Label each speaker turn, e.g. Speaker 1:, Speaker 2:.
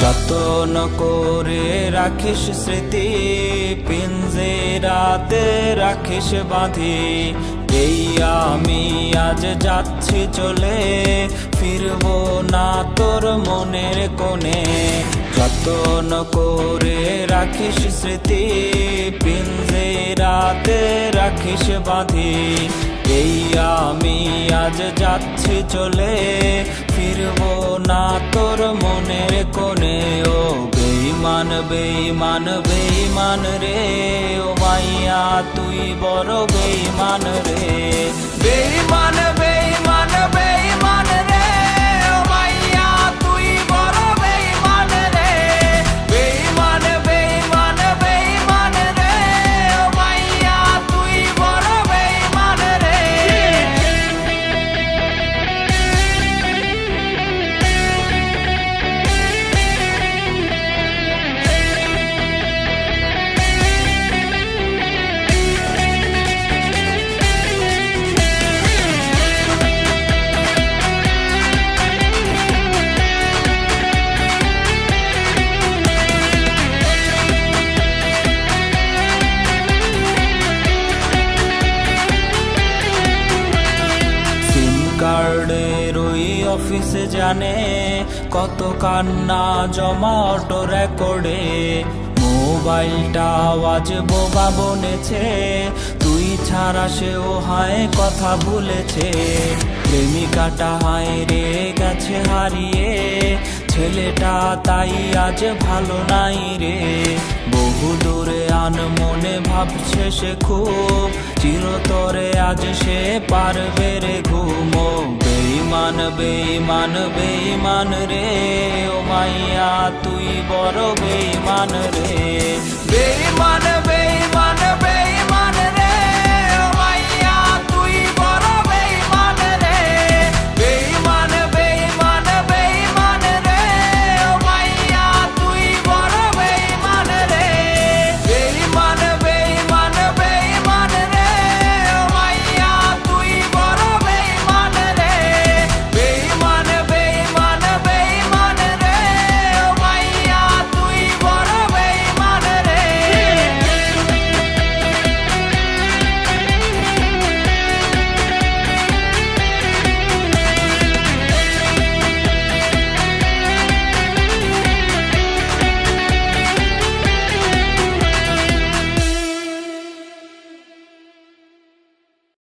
Speaker 1: যতন করে রাখিস স্মৃতি, পিঞ্জরাতে রাখিস বাঁধি। এই আমি আজ যাচ্ছি চলে, ফিরবো না তোর মনের কোণে। যতন করে রাখিস স্মৃতি, পিঞ্জরাতে রাখিস বাঁধি। এই আমি আজ যাচ্ছি চলে, ফিরবো না তোর মনের কোণে। ও বেঈমান বেঈমান বেঈমান রে, ও মাইয়া তুই বড় বেঈমান রে। বেঈমান বেঈমান বেঈমান রে, ও মাইয়া তুই বড় বেঈমান রে। বেঈমান বেঈমান বেঈমান রে, ও মাইয়া তুই বড় বেঈমান রে। কার্ডের ওই অফিসে জানে কত কান্না জমা অটো রেকর্ডে। মোবাইলটা আওয়াজ বোবা বনেছে, তুই ছাড়া সেও হায় কথা ভুলেছে। প্রেমিকাটা হায় রে গেছে হারিয়ে, ছেলেটা তাই আজ ভালো নাই রে। বহু দূরে আনমনে ভাবছে সে খুব, চিরতরে আজ সে পারবে রে ঘুম। বেঈমান বেঈমান বেঈমান রে, ও মাইয়া তুই বড় বেঈমান রে। বেঈমান বেঈমান